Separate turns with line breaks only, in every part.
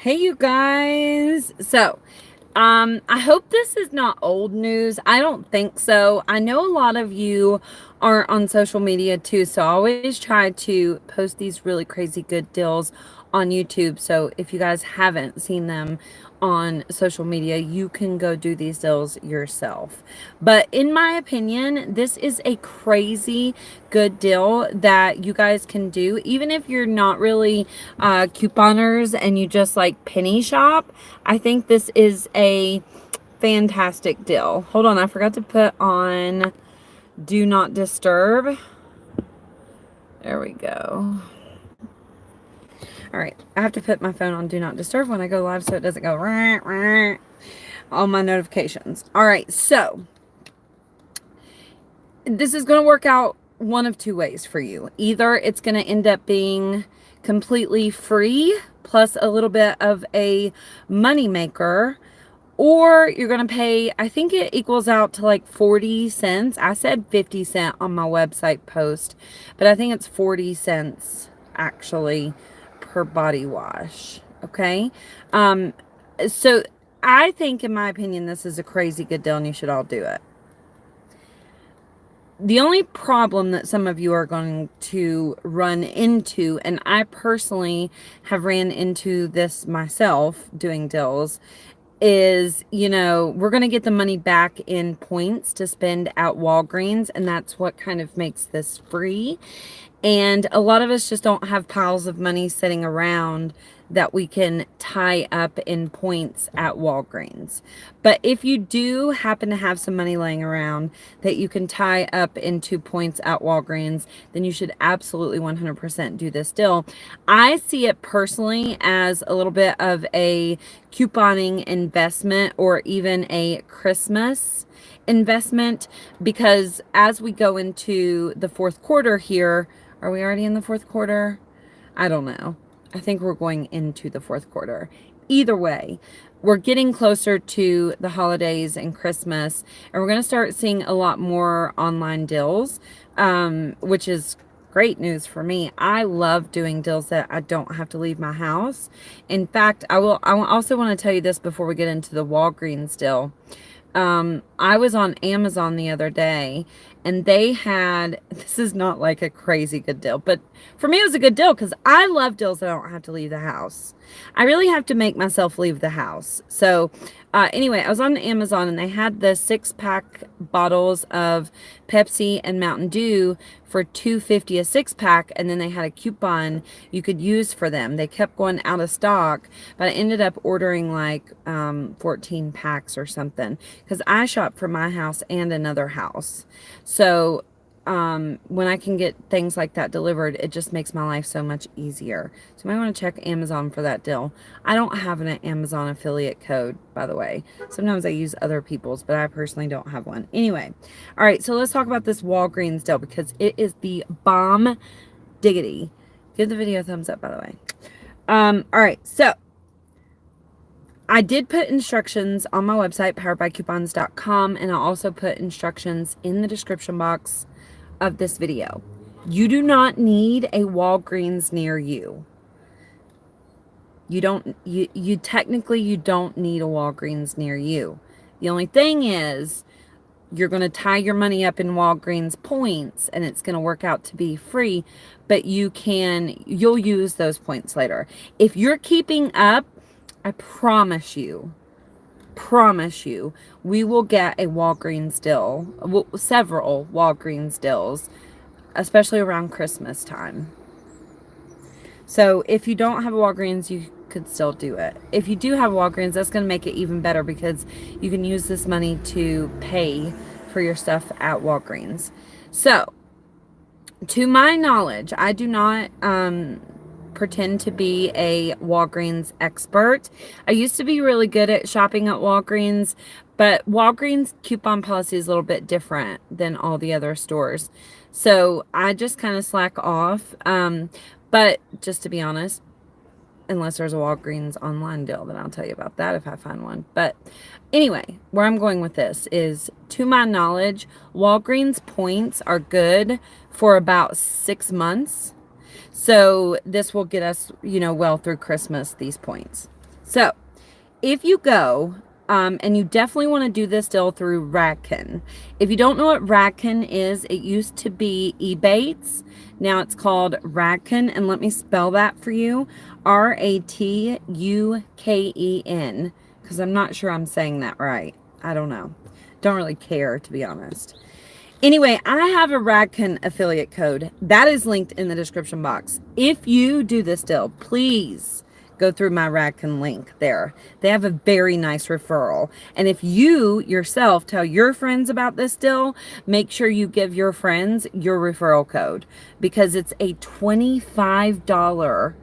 Hey, you guys. I hope this is not old news. I don't think so. I know a lot of you are on social media too, so I always try to post these really crazy good deals on YouTube. So if you guys haven't seen them on social media, you can go do these deals yourself. But in my opinion, this is a crazy good deal that you guys can do, even if you're not really couponers and you just like penny shop. I think this is a fantastic deal. Hold on, I forgot to put on Do Not Disturb. There we go. All right, I have to put my phone on Do Not Disturb when I go live so it doesn't go rah, rah, all my notifications. All right, so this is going to work out one of two ways for you. Either it's going to end up being completely free plus a little bit of a money maker, or you're going to pay, I think it equals out to like 40 cents. I said 50 cent on my website post, but I think it's 40 cents actually per body wash. Okay. So I think, in my opinion, this is a crazy good deal and you should all do it. The only problem that some of you are going to run into, and I personally have ran into this myself doing deals, is, we're going to get the money back in points to spend at Walgreens, and that's what kind of makes this free. And a lot of us just don't have piles of money sitting around that we can tie up in points at Walgreens. But if you do happen to have some money laying around that you can tie up into points at Walgreens, then you should absolutely 100% do this deal. I see it personally as a little bit of a couponing investment, or even a Christmas investment, because as we go into the fourth quarter here, are we already in the fourth quarter? I don't know. I think we're going into the fourth quarter. Either way, we're getting closer to the holidays and Christmas, and we're going to start seeing a lot more online deals, which is great news for me. I love doing deals that I don't have to leave my house. In fact, I also want to tell you this before we get into the Walgreens deal. I was on Amazon the other day, and they had, this is not like a crazy good deal, but for me it was a good deal because I love deals that I don't have to leave the house. I really have to make myself leave the house. So anyway, I was on Amazon, and they had the 6-pack bottles of Pepsi and Mountain Dew for $2.50 a 6-pack, and then they had a coupon you could use for them. They kept going out of stock, but I ended up ordering like 14 packs or something, because I shop for my house and another house. So when I can get things like that delivered, it just makes my life so much easier. So you might want to check Amazon for that deal. I don't have an Amazon affiliate code, by the way. Sometimes I use other people's, but I personally don't have one. Anyway, all right, so let's talk about this Walgreens deal, because it is the bomb diggity. Give the video a thumbs up, by the way. All right, so I did put instructions on my website, poweredbycoupons.com, and I also put instructions in the description box of this video. You do not need a Walgreens near you. You technically you don't need a Walgreens near you. The only thing is, you're going to tie your money up in Walgreens points, and it's going to work out to be free, but you'll use those points later. If you're keeping up, I promise you, we will get a Walgreens deal, several Walgreens deals, especially around Christmas time. So if you don't have a Walgreens, you could still do it. If you do have a Walgreens, that's going to make it even better, because you can use this money to pay for your stuff at Walgreens. So, to my knowledge, I do not pretend to be a Walgreens expert. I used to be really good at shopping at Walgreens, but Walgreens coupon policy is a little bit different than all the other stores. So I just kind of slack off. But just to be honest, unless there's a Walgreens online deal, then I'll tell you about that if I find one. But anyway, where I'm going with this is, to my knowledge, Walgreens points are good for about 6 months. So this will get us, well through Christmas, these points. So if you go, and you definitely want to do this deal through Rakuten. If you don't know what Rakuten is, it used to be Ebates. Now it's called Rakuten, and let me spell that for you. Ratuken, because I'm not sure I'm saying that right. I don't know. Don't really care, to be honest. Anyway, I have a Rakuten affiliate code that is linked in the description box. If you do this deal, please go through my Rakuten link there. They have a very nice referral. And if you yourself tell your friends about this deal, make sure you give your friends your referral code, because it's a $25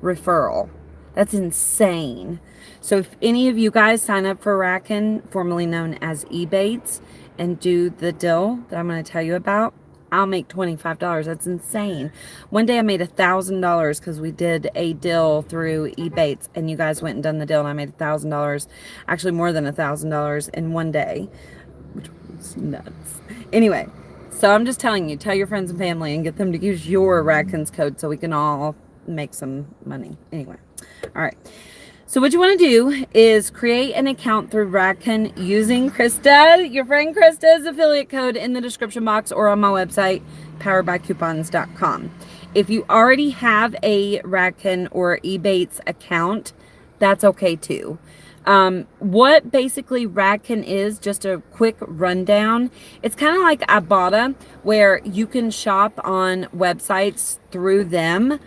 referral. That's insane. So if any of you guys sign up for Rakuten, formerly known as Ebates, and do the deal that I'm going to tell you about, I'll make $25. That's insane. One day I made $1,000 because we did a deal through Ebates, and you guys went and done the deal, and I made $1,000, actually more than $1,000 in one day, which was nuts. Anyway, so I'm just telling you, tell your friends and family and get them to use your Rakuten's code so we can all make some money. Anyway, all right. So what you want to do is create an account through Rakuten using Krista, your friend Krista's affiliate code in the description box or on my website, poweredbycoupons.com. If you already have a Rakuten or Ebates account, that's okay too. What basically Rakuten is, just a quick rundown. It's kind of like Ibotta, where you can shop on websites through them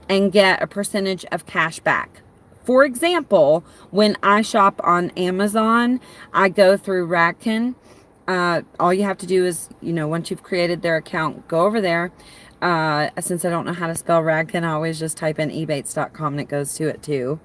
and get a percentage of cash back. For example, when I shop on Amazon, I go through Rakuten. All you have to do is, once you've created their account, go over there. Since I don't know how to spell Rakuten, I always just type in ebates.com and it goes to it too.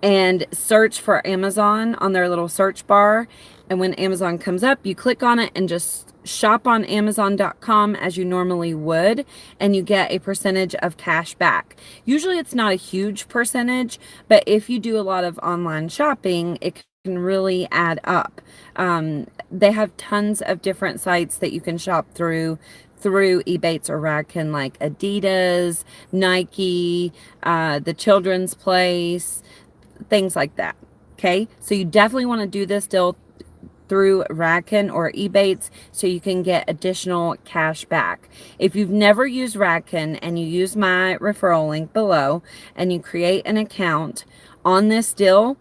And search for Amazon on their little search bar. And when Amazon comes up, you click on it and just shop on Amazon.com as you normally would, and you get a percentage of cash back. Usually it's not a huge percentage, but if you do a lot of online shopping, it can really add up. They have tons of different sites that you can shop through Ebates or Rakuten, like Adidas, Nike, the Children's Place, things like that. Okay, so you definitely want to do this deal through Rakuten or Ebates so you can get additional cash back. If you've never used Rakuten and you use my referral link below and you create an account on this deal,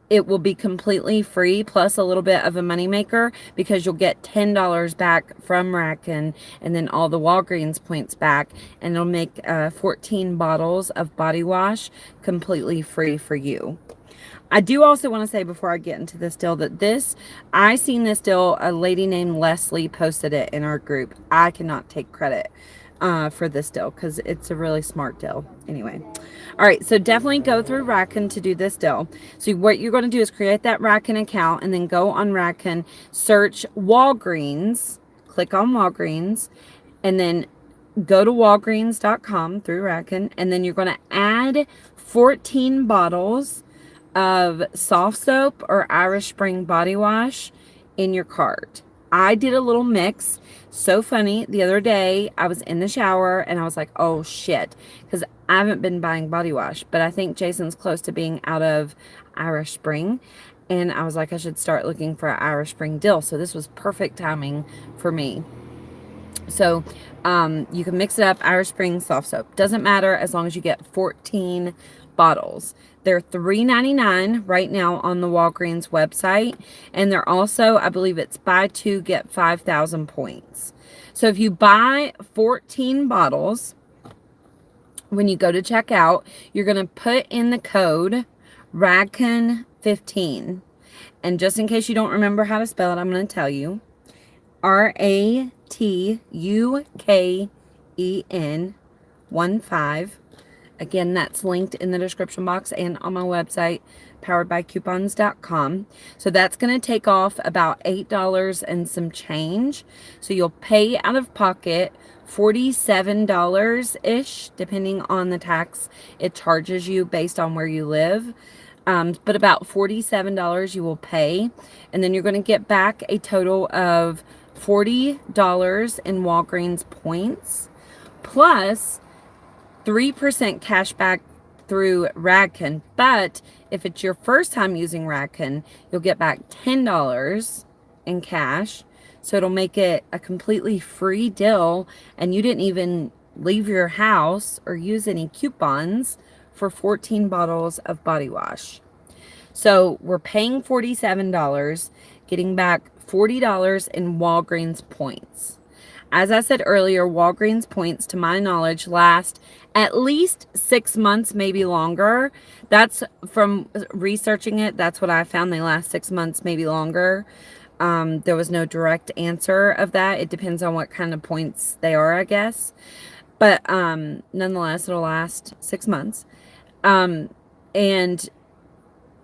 it will be completely free plus a little bit of a moneymaker, because you'll get $10 back from Rakuten and then all the Walgreens points back, and it'll make 14 bottles of body wash completely free for you. I do also want to say before I get into this deal that I seen this deal, a lady named Leslie posted it in our group. I cannot take credit for this deal because it's a really smart deal. Anyway, all right, so definitely go through Rakuten to do this deal. So what you're going to do is create that Rakuten account and then go on Rakuten, search Walgreens, click on Walgreens, and then go to walgreens.com through Rakuten, and then you're going to add 14 bottles of Softsoap or Irish Spring body wash in your cart. I did a little mix. So funny. The other day I was in the shower and I was like, oh shit, because I haven't been buying body wash, but I think Jason's close to being out of Irish Spring, and I was like, I should start looking for an Irish Spring deal. So this was perfect timing for me. So you can mix it up, Irish Spring, soft soap. Doesn't matter as long as you get 14 bottles. They're $3.99 right now on the Walgreens website. And they're also, I believe it's buy two, get 5,000 points. So if you buy 14 bottles, when you go to checkout, you're going to put in the code Rakuten15. And just in case you don't remember how to spell it, I'm going to tell you. Ratuken 15. Again, that's linked in the description box and on my website, poweredbycoupons.com. So that's going to take off about $8 and some change. So you'll pay out of pocket $47-ish, depending on the tax it charges you based on where you live. But about $47 you will pay. And then you're going to get back a total of $40 in Walgreens points, plus 3% cash back through Rakuten. But if it's your first time using Rakuten, you'll get back $10 in cash. So it'll make it a completely free deal, and you didn't even leave your house or use any coupons for 14 bottles of body wash. So we're paying $47, getting back $40 in Walgreens points. As I said earlier, Walgreens points, to my knowledge, last at least 6 months, maybe longer. That's from researching it. That's what I found. They last 6 months, maybe longer. There was no direct answer of that. It depends on what kind of points they are, I guess. But nonetheless, it'll last 6 months. And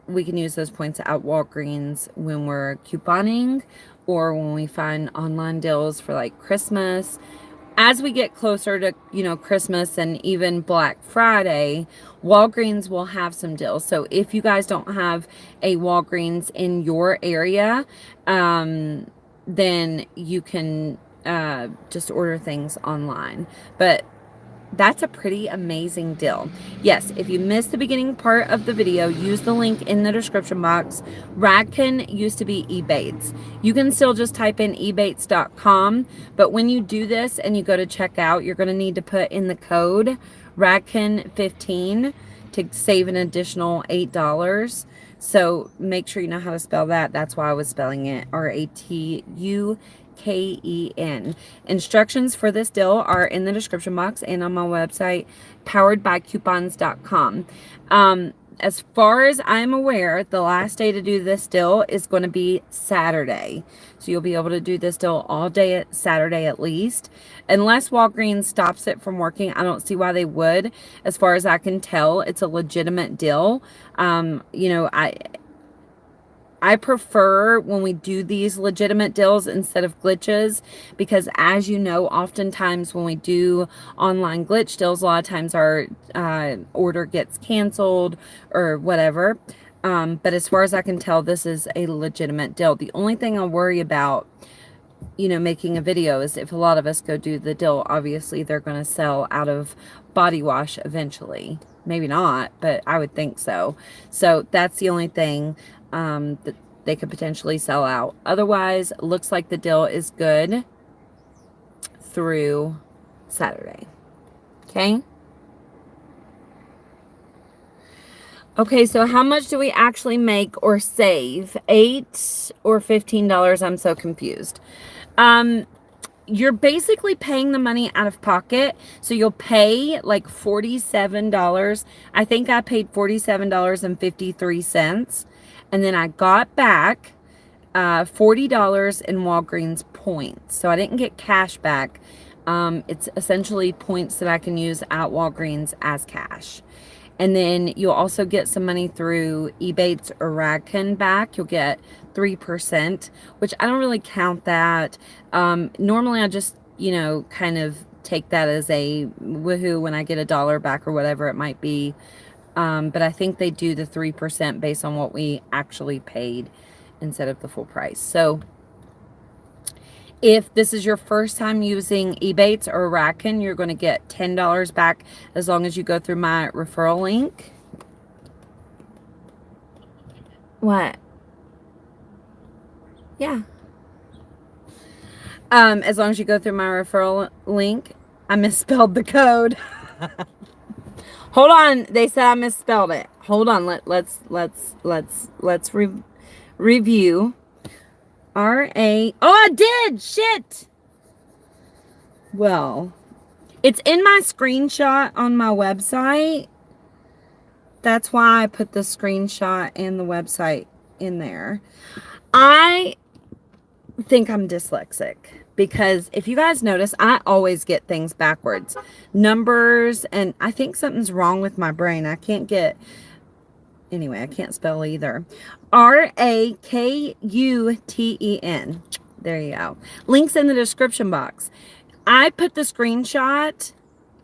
we can use those points at Walgreens when we're couponing or when we find online deals for like Christmas. As we get closer to, Christmas and even Black Friday, Walgreens will have some deals. So if you guys don't have a Walgreens in your area, then you can just order things online. But that's a pretty amazing deal. Yes, if you missed the beginning part of the video, use the link in the description box. Rakuten used to be Ebates. You can still just type in ebates.com, but when you do this and you go to checkout, you're going to need to put in the code Rakuten15 to save an additional $8. So make sure you know how to spell that. That's why I was spelling it Ratuken. Instructions for this deal are in the description box and on my website, poweredbycoupons.com. As far as I'm aware, the last day to do this deal is going to be Saturday. So you'll be able to do this deal all day at Saturday at least. Unless Walgreens stops it from working, I don't see why they would. As far as I can tell, it's a legitimate deal. I prefer when we do these legitimate deals instead of glitches, because as you know, oftentimes when we do online glitch deals, a lot of times our order gets canceled or whatever. But as far as I can tell, this is a legitimate deal. The only thing I worry about, making a video is if a lot of us go do the deal, obviously they're going to sell out of body wash eventually. Maybe not, but I would think so. So that's the only thing that they could potentially sell out. Otherwise, looks like the deal is good through Saturday. Okay. Okay, so how much do we actually make or save? $8 or $15? I'm so confused. You're basically paying the money out of pocket. So you'll pay like $47. I think I paid $47.53. And then I got back $40 in Walgreens points. So I didn't get cash back. It's essentially points that I can use at Walgreens as cash. And then you'll also get some money through Ebates or Rakuten back. You'll get 3%, which I don't really count that. Normally I just, kind of take that as a woohoo when I get $1 back or whatever it might be. But I think they do the 3% based on what we actually paid instead of the full price. So if this is your first time using Ebates or Rakuten, you're going to get $10 back as long as you go through my referral link. What? Yeah. As long as you go through my referral link. I misspelled the code. Hold on. They said I misspelled it. Hold on. Let's review. R-A. Oh, I did. Shit. Well, it's in my screenshot on my website. That's why I put the screenshot and the website in there. I think I'm dyslexic because if you guys notice, I always get things backwards. Numbers, and I think something's wrong with my brain. I can't spell either. Rakuten. There you go. Links in the description box. I put the screenshot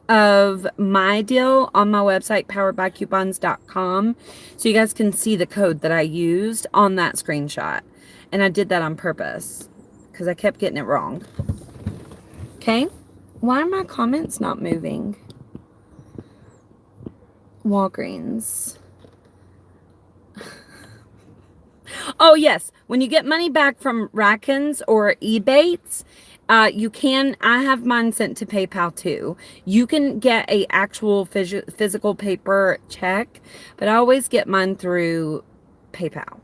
of my deal on my website, poweredbycoupons.com, so you guys can see the code that I used on that screenshot. And I did that on purpose because I kept getting it wrong. Okay. Why are my comments not moving? Walgreens. Oh, yes. When you get money back from Rakuten's or Ebates, you can, I have mine sent to PayPal too. You can get a actual physical paper check, but I always get mine through PayPal.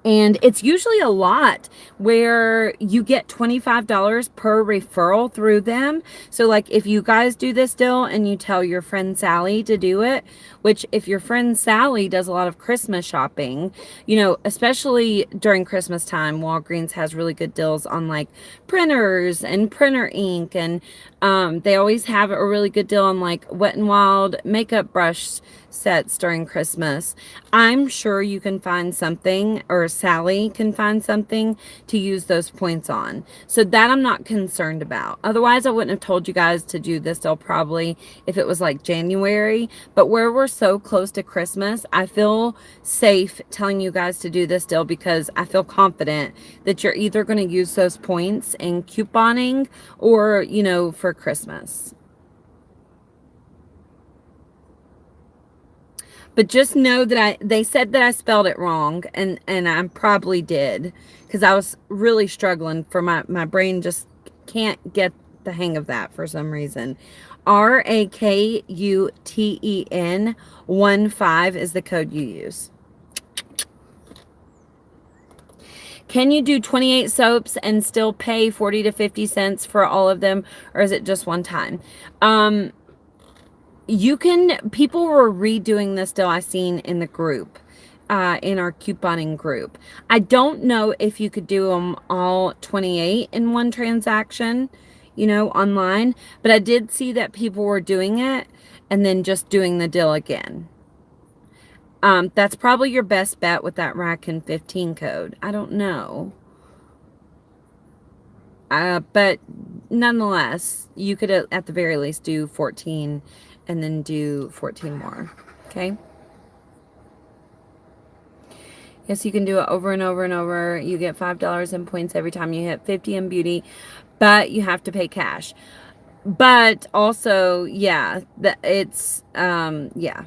And it's usually a lot where you get $25 per referral through them. So like if you guys do this deal and you tell your friend Sally to do it, which if your friend Sally does a lot of Christmas shopping, you know, especially during Christmas time, Walgreens has really good deals on like printers and printer ink. And they always have a really good deal on like Wet n Wild makeup brush sets during Christmas. I'm sure you can find something, or Sally can find something to use those points on. So that I'm not concerned about. Otherwise, I wouldn't have told you guys to do this deal probably if it was like January. But where we're so close to Christmas, I feel safe telling you guys to do this deal because I feel confident that you're either going to use those points in couponing or, you know, for Christmas. But just know that they said that I spelled it wrong, and I probably did, because I was really struggling for my brain just can't get the hang of that for some reason. RAKUTEN 15 is the code you use. Can you do 28 soaps and still pay 40 to 50 cents for all of them, or is it just one time? You can, people were redoing this deal I seen in the group, in our couponing group. I don't know if you could do them all 28 in one transaction, you know, online, but I did see that people were doing it and then just doing the deal again. That's probably your best bet with that Rakuten 15 code. I don't know. But nonetheless, you could at the very least do 14 and then do 14 more. Okay. Yes, you can do it over and over and over. You get $5 in points every time you hit 50 in beauty, but you have to pay cash. But also, yeah, it's, yeah.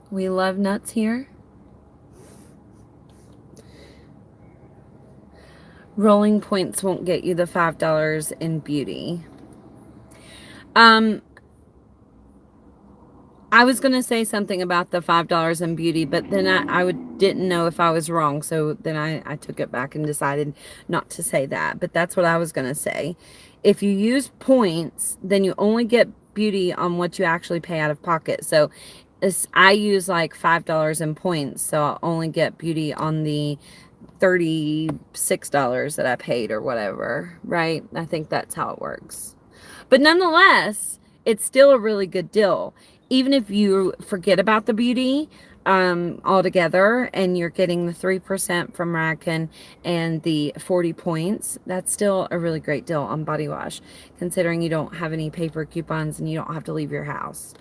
We love nuts here. Rolling points won't get you the $5 in beauty. I was going to say something about the $5 in beauty, but then didn't know if I was wrong. So then I took it back and decided not to say that. But that's what I was going to say. If you use points, then you only get beauty on what you actually pay out of pocket. So I use like $5 in points. So I'll only get beauty on the $36 that I paid or whatever, right? I think that's how it works. But nonetheless, it's still a really good deal. Even if you forget about the beauty altogether and you're getting the 3% from Rakuten and the 40 points, that's still a really great deal on body wash, considering you don't have any paper coupons and you don't have to leave your house.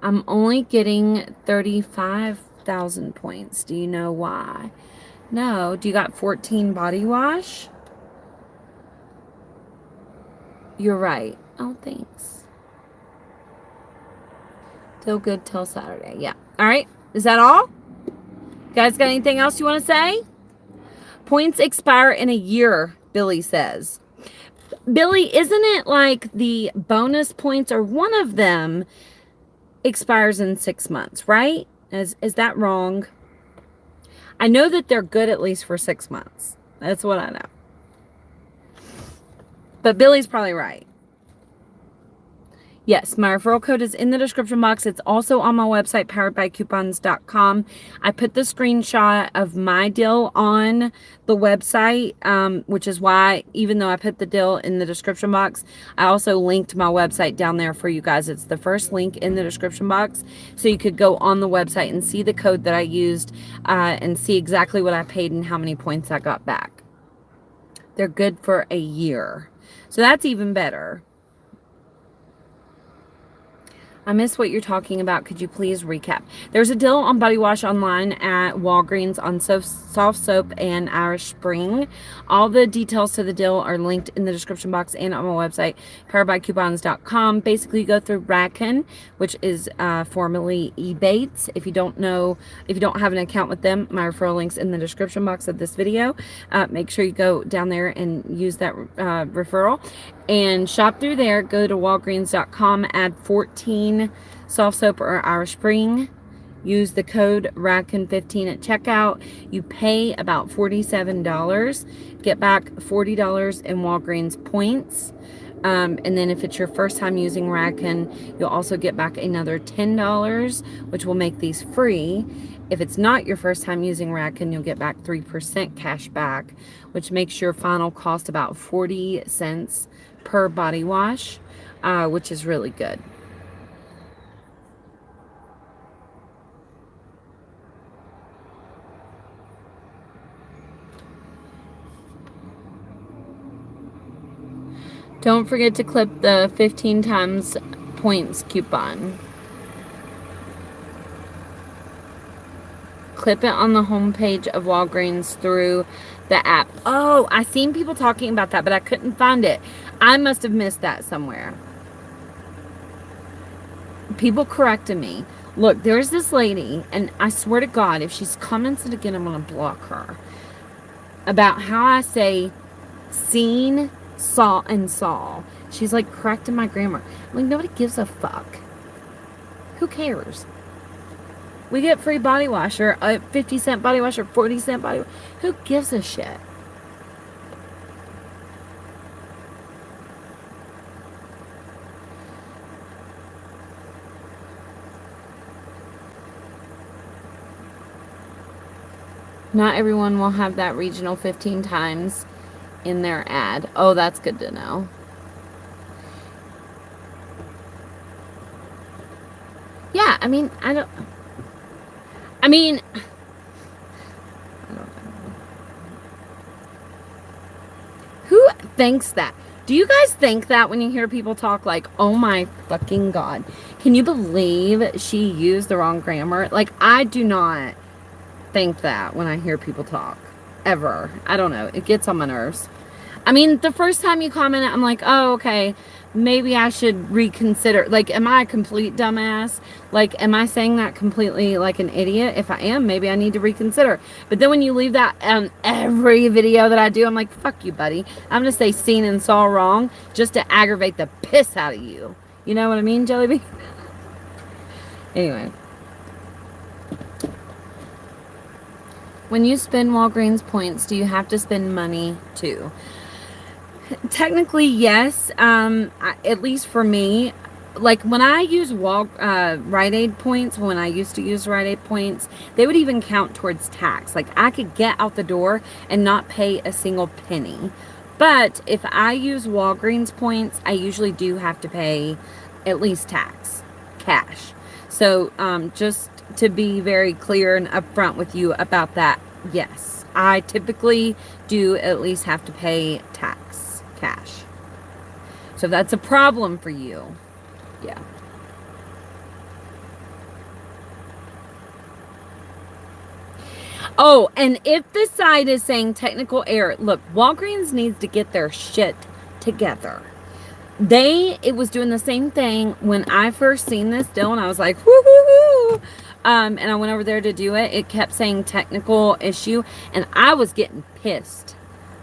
I'm only getting 35,000 points. Do you know why? No. Do you got 14 body wash? You're right. Oh, thanks. Still good till Saturday. Yeah. All right. Is that all? You guys got anything else you want to say? Points expire in a year, Billy says. Billy, isn't it like the bonus points or one of them expires in 6 months, right? Is that wrong? I know that they're good at least for 6 months. That's what I know. But Billy's probably right. Yes, my referral code is in the description box. It's also on my website, poweredbycoupons.com. I put the screenshot of my deal on the website, which is why, even though I put the deal in the description box, I also linked my website down there for you guys. It's the first link in the description box. So you could go on the website and see the code that I used and see exactly what I paid and how many points I got back. They're good for a year. So that's even better. I missed what you're talking about. Could you please recap? There's a deal on body wash online at Walgreens on soft soap and Irish Spring. All the details to the deal are linked in the description box and on my website, poweredbycoupons.com. Basically, you go through Rakuten, which is formerly Ebates. If you don't know, if you don't have an account with them, my referral link's in the description box of this video. Make sure you go down there and use that referral and shop through there. Go to walgreens.com, add 14 soft soap or Irish Spring, use the code Rakuten15 at checkout. You pay about $47, get back $40 in Walgreens points, and then if it's your first time using Rakuten, you'll also get back another $10, which will make these free. If it's not your first time using Rakuten, you'll get back 3% cash back, which makes your final cost about 40 cents per body wash, which is really good. Don't forget to clip the 15 times points coupon. Clip it on the homepage of Walgreens through the app. Oh, I seen people talking about that, but I couldn't find it. I must have missed that somewhere. People corrected me. Look, there's this lady, and I swear to God, if she's commented again, I'm going to block her, about how I say seen, saw, and saw. She's like correcting my grammar. I'm like, nobody gives a fuck. Who cares? We get free body wash, or a 50-cent body wash, or 40-cent body wash. Who gives a shit? Not everyone will have that regional 15 times in their ad. Oh, that's good to know. Yeah, I mean, I don't know. Who thinks that? Do you guys think that when you hear people talk like, oh my fucking God, can you believe she used the wrong grammar? Like, I do not think that when I hear people talk, ever. I don't know. It gets on my nerves. I mean, the first time you comment, I'm like, oh, okay, maybe I should reconsider. Like, am I a complete dumbass? Like, am I saying that completely like an idiot? If I am, maybe I need to reconsider. But then when you leave that on every video that I do, I'm like, fuck you, buddy. I'm going to say seen and saw wrong just to aggravate the piss out of you. You know what I mean, Jellybean? Anyway. When you spend Walgreens points, do you have to spend money too? Technically, yes. At least for me, like when I use Rite Aid points, when I used to use Rite Aid points, they would even count towards tax. Like I could get out the door and not pay a single penny. But if I use Walgreens points, I usually do have to pay at least tax, cash. So just to be very clear and upfront with you about that, yes, I typically do at least have to pay tax, cash. So if that's a problem for you, yeah. Oh, and if the site is saying technical error, look, Walgreens needs to get their shit together. It was doing the same thing when I first seen this deal, and I was like, whoo. And I went over there to do it. It kept saying technical issue, and I was getting pissed.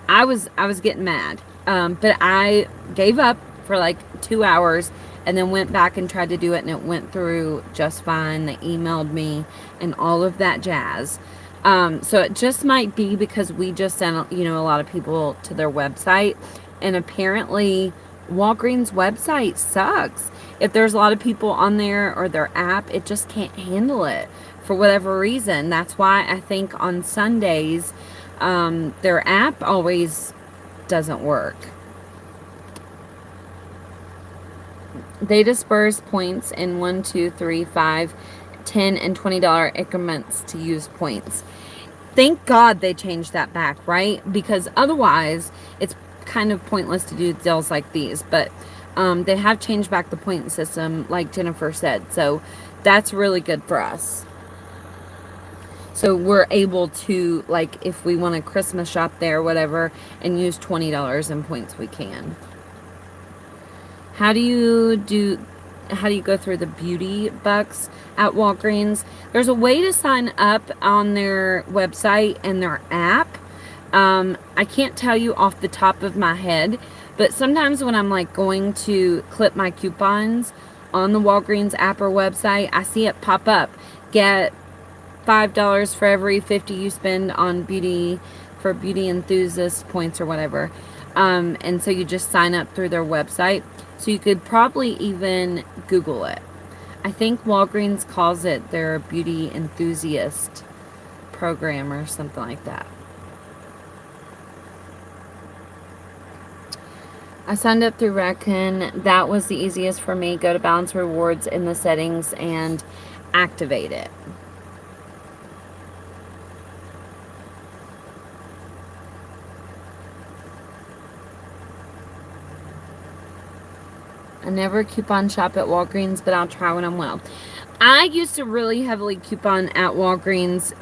I was getting mad. But I gave up for like 2 hours and then went back and tried to do it, and it went through just fine. They emailed me and all of that jazz. So it just might be because we just sent, a lot of people to their website, and apparently Walgreens website sucks. If there's a lot of people on there or their app, it just can't handle it for whatever reason. That's why I think on Sundays, their app always doesn't work. They disperse points in 1, 2, 3, 5, 10, and $20 increments to use points. Thank God they changed that back, right? Because otherwise, it's kind of pointless to do deals like these. But They have changed back the point system, like Jennifer said. So that's really good for us. So we're able to, like, if we want a Christmas shop there, whatever, and use $20 in points, we can. How do you go through the beauty bucks at Walgreens? There's a way to sign up on their website and their app. I can't tell you off the top of my head, but sometimes when I'm like going to clip my coupons on the Walgreens app or website, I see it pop up. Get $5 for every 50 you spend on beauty enthusiast points or whatever. And so you just sign up through their website. So you could probably even Google it. I think Walgreens calls it their beauty enthusiast program or something like that. I signed up through Rakuten. That was the easiest for me. Go to balance rewards in the settings and activate it. I never coupon shop at Walgreens, but I'll try when I'm well. I used to really heavily coupon at Walgreens.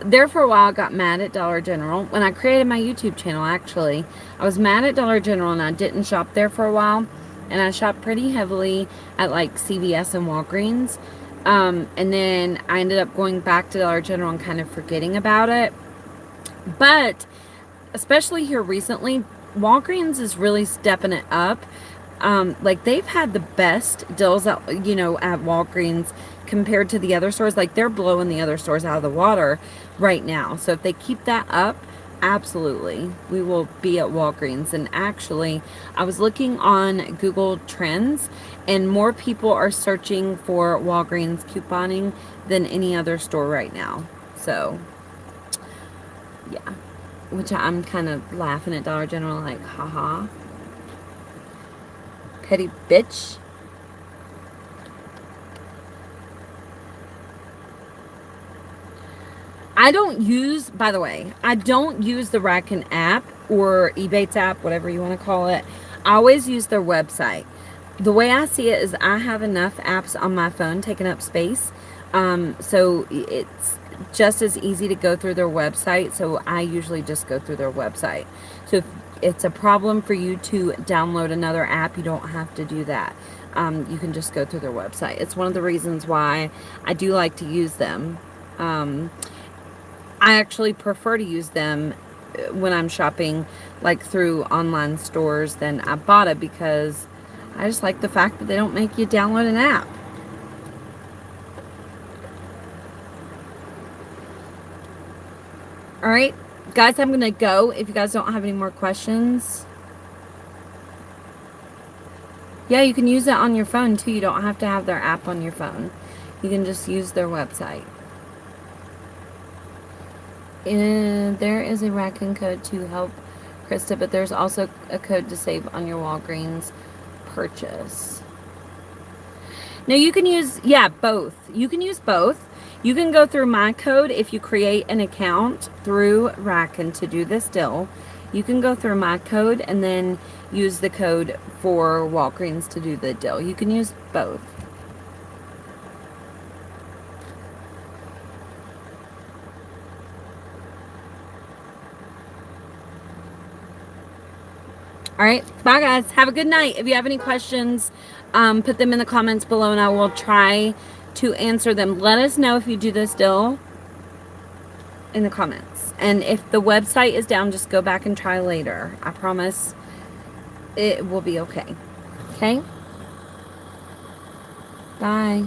There for a while, I got mad at Dollar General. When I created my YouTube channel, actually, I was mad at Dollar General and I didn't shop there for a while. And I shopped pretty heavily at like CVS and Walgreens. And then I ended up going back to Dollar General and kind of forgetting about it. But especially here recently, Walgreens is really stepping it up. Like they've had the best deals at, at Walgreens compared to the other stores. Like they're blowing the other stores out of the water right now. So if they keep that up, absolutely, we will be at Walgreens. And actually, I was looking on Google Trends and more people are searching for Walgreens couponing than any other store right now. So yeah, which I'm kind of laughing at Dollar General like, haha. Petty bitch. By the way, I don't use the Rakuten app or Ebates app, whatever you want to call it. I always use their website. The way I see it is I have enough apps on my phone taking up space. So it's just as easy to go through their website. So I usually just go through their website. So if it's a problem for you to download another app, you don't have to do that. You can just go through their website. It's one of the reasons why I do like to use them. I actually prefer to use them when I'm shopping like through online stores than Ibotta because I just like the fact that they don't make you download an app. All right, guys, I'm going to go if you guys don't have any more questions. Yeah, you can use it on your phone too. You don't have to have their app on your phone. You can just use their website. And there is a Rakuten code to help Krista, but there's also a code to save on your Walgreens purchase. Now you can use, both. You can use both. You can go through my code if you create an account through Rakuten to do this deal. You can go through my code and then use the code for Walgreens to do the deal. You can use both. All right, bye guys. Have a good night. If you have any questions, put them in the comments below and I will try to answer them. Let us know if you do this deal in the comments. And if the website is down, just go back and try later. I promise it will be okay. Okay? Bye.